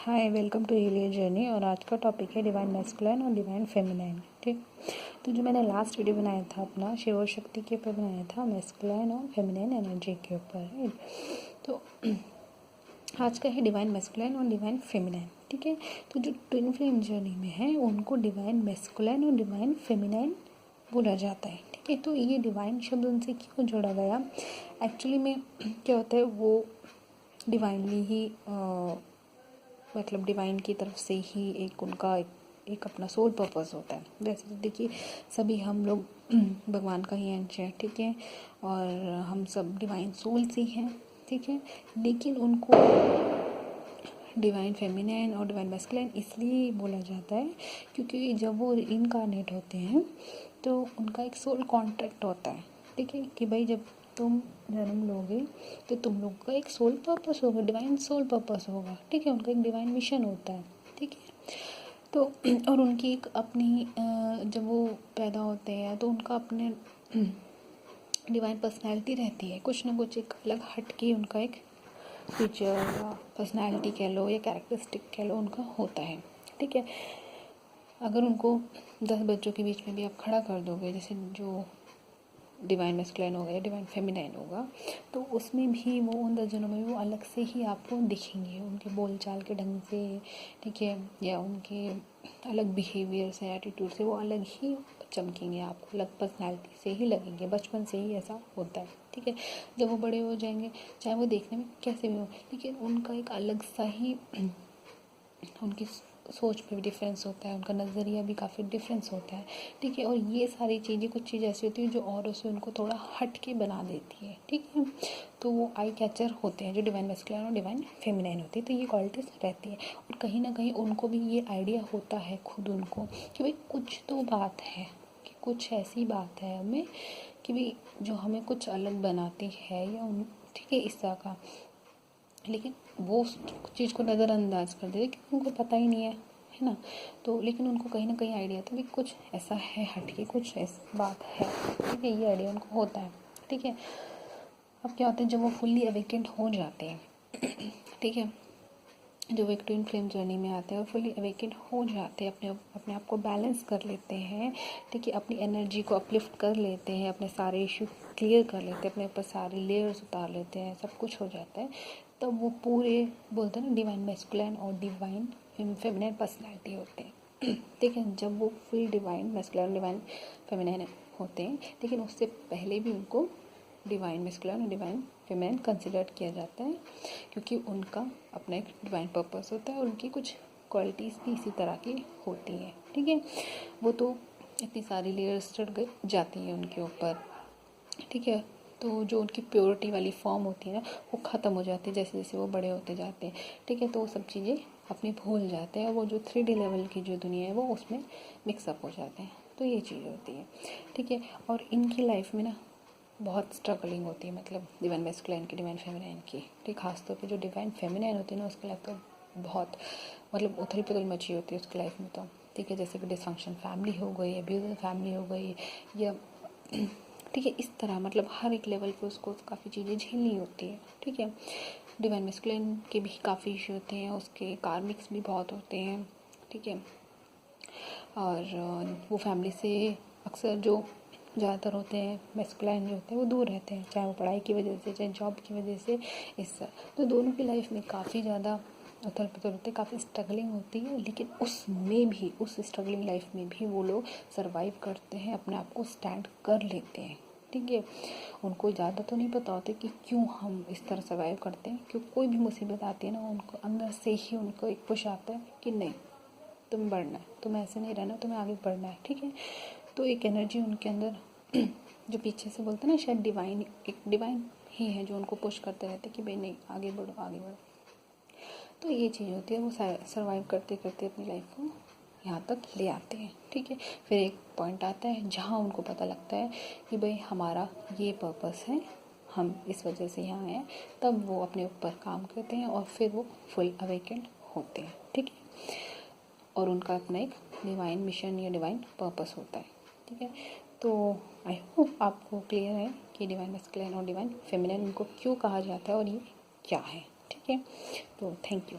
Hi, welcome to Healier journey. और आज का टॉपिक है डिवाइन मैस्कुलिन और डिवाइन फेमिनाइन। ठीक, तो जो मैंने लास्ट वीडियो बनाया था अपना शिव और शक्ति के ऊपर बनाया था, मैस्कुलिन और फेमिनाइन एनर्जी के ऊपर, राइट। तो आज का है डिवाइन मैस्कुलिन और डिवाइन फेमिनाइन। ठीक है, तो जो ट्विन फ्लेम जर्नी में है उनको डिवाइन मैस्कुलिन और डिवाइन फेमिनाइन बोला जाता है। ठीक है, तो ये डिवाइन शब्द उनसे क्यों जोड़ा गया? एक्चुअली में क्या होता है, वो डिवाइनली ही मतलब डिवाइन की तरफ से ही एक उनका एक अपना सोल पर्पस होता है। वैसे तो देखिए, सभी हम लोग भगवान का ही अंश है, ठीक है, और हम सब डिवाइन सोल से हैं, ठीक है। लेकिन उनको डिवाइन फेमिनाइन और डिवाइन मैस्कुलिन इसलिए बोला जाता है क्योंकि जब वो इनकार्नेट होते हैं तो उनका एक सोल कॉन्ट्रैक्ट होता है, ठीक है, कि भाई जब तुम जन्म लोगे तो तुम लोग का एक सोल पर्पस होगा, डिवाइन सोल पर्पस होगा, ठीक है। उनका एक डिवाइन मिशन होता है, ठीक है। तो और उनकी एक अपनी जब वो पैदा होते हैं तो उनका अपने डिवाइन पर्सनैलिटी रहती है, कुछ ना कुछ एक अलग हट के उनका एक फीचर या पर्सनैलिटी कह लो या कैरेक्टरिस्टिक कह लो उनका होता है, ठीक है। अगर उनको 10 बच्चों के बीच में भी आप खड़ा कर दोगे, जैसे जो डिवाइन मैस्कुलिन होगा या डिवाइन फेमिनाइन होगा, तो उसमें भी वो उन 10 जनों में वो अलग से ही आपको दिखेंगे, उनके बोलचाल के ढंग से, ठीक है, या उनके अलग बिहेवियर से, एटीट्यूड से वो अलग ही चमकेंगे, आपको अलग पर्सनैलिटी से ही लगेंगे। बचपन से ही ऐसा होता है, ठीक है। जब वो बड़े हो जाएंगे, चाहे वो देखने में कैसे भी हो, लेकिन उनका एक अलग सा ही उनकी सोच पे भी डिफरेंस होता है, उनका नज़रिया भी काफ़ी डिफरेंस होता है, ठीक है। और ये सारी चीज़ें, कुछ चीज़ ऐसी होती है जो औरों से उनको थोड़ा हट के बना देती है, ठीक है। तो वो आई कैचर होते हैं जो डिवाइन मैस्कुलिन और डिवाइन फेमिनाइन होती है, तो ये क्वालिटीज़ रहती है। और कहीं ना कहीं उनको भी ये आइडिया होता है खुद उनको कि भाई कुछ तो बात है, कि कुछ ऐसी बात है हमें कि भाई जो हमें कुछ अलग बनाती है या उन, ठीक है, इस तरह का। लेकिन वो उस चीज़ को नज़रअंदाज कर देते क्योंकि उनको पता ही नहीं है, है ना। तो लेकिन उनको कहीं ना कहीं आइडिया था कि कुछ ऐसा है हटके, कुछ ऐसी बात है, ठीक है, ये आइडिया उनको होता है, ठीक है। अब क्या होता है, जब वो फुल्ली अवेकेंड हो जाते हैं ठीक है, जो एक ट्विन फ्लेम जर्नी में आते हैं और फुली अवेकेंड हो जाते हैं, अपने आप को बैलेंस कर लेते हैं, ठीक है, अपनी एनर्जी को अपलिफ्ट कर लेते हैं, अपने सारे इशू क्लियर कर लेते हैं, अपने ऊपर सारे लेयर्स उतार लेते हैं, सब कुछ हो जाता है, तब वो पूरे बोलते हैं ना डिवाइन मैस्कुलिन और डिवाइन फेमिनाइन पर्सनैलिटी होते हैं, ठीक है। जब वो full divine masculine divine feminine होते हैं, लेकिन उससे पहले भी उनको डिवाइन मैस्कुलिन और डिवाइन फेमिनाइन कंसिडर किया जाता है क्योंकि उनका अपना एक डिवाइन पर्पस होता है और उनकी कुछ क्वालिटीज़ भी इसी तरह की होती हैं, ठीक है। वो तो इतनी सारी लेयर्स चढ़ गई जाती हैं उनके ऊपर, ठीक है। तो जो उनकी प्योरिटी वाली फॉर्म होती है ना, वो ख़त्म हो जाती है जैसे जैसे वो बड़े होते जाते हैं, ठीक है। तो वो सब चीज़ें अपनी भूल जाते हैं और वो जो 3D लेवल की जो दुनिया है वो उसमें मिक्सअप हो जाते हैं, तो ये चीज़ होती है, ठीक है। और इनकी लाइफ में ना बहुत स्ट्रगलिंग होती है, मतलब डिवाइन मैस्कुलिन की, डिवाइन फेमिनाइन की, ठीक। खासतौर पे जो डिवाइन फेमिनाइन होती है ना, उसकी लाइफ तो बहुत मतलब उथल पुथल मची होती है उसकी लाइफ में, तो ठीक है, जैसे कि डिसफंक्शन फैमिली हो गई, अब्यूजिव फैमिली हो गई, या ठीक है, इस तरह मतलब हर एक लेवल पे उसको काफ़ी चीज़ें झेलनी होती है, ठीक है। डिवाइन मैस्कुलिन के भी काफ़ी इशू होते हैं, उसके कार्मिक्स भी बहुत होते हैं, ठीक है। और वो फैमिली से अक्सर जो ज़्यादातर होते हैं मैस्कुलिन जो होते हैं वो दूर रहते हैं, चाहे वो पढ़ाई की वजह से, चाहे जॉब की वजह से, इस तो दोनों की लाइफ में काफ़ी ज़्यादा उथल पुथल होते हैं, काफ़ी स्ट्रगलिंग होती है। लेकिन उसमें भी, उस स्ट्रगलिंग लाइफ में भी वो लोग सर्वाइव करते हैं, अपने आप को स्टैंड कर लेते हैं, ठीक है। उनको ज़्यादा तो नहीं पता होता कि क्यों हम इस तरह सर्वाइव करते हैं, क्यों कोई भी मुसीबत आती है ना, उनको अंदर से ही उनको एक पुश आता है कि नहीं, तुम्हें बढ़ना है, तुम्हें ऐसे नहीं रहना, तुम्हें आगे बढ़ना है, ठीक है। तो एक एनर्जी उनके अंदर जो पीछे से बोलते हैं ना, शायद डिवाइन, एक डिवाइन ही है जो उनको पुश करते रहते कि भाई नहीं, आगे बढ़ो आगे बढ़ो। तो ये चीज़ होती है, वो सर्वाइव करते करते अपनी लाइफ को यहाँ तक ले आते हैं, ठीक है। फिर एक पॉइंट आता है जहाँ उनको पता लगता है कि भाई हमारा ये पर्पस है, हम इस वजह से यहाँ हैं, तब वो अपने ऊपर काम करते हैं और फिर वो फुल अवेकेंड होते हैं, ठीक है। और उनका अपना एक डिवाइन मिशन या डिवाइन पर्पस होता है, ठीक है। तो आई होप आपको क्लियर है कि डिवाइन मैस्कुलिन और डिवाइन फेमिनिन उनको क्यों कहा जाता है और ये क्या है, ठीक है। तो थैंक यू।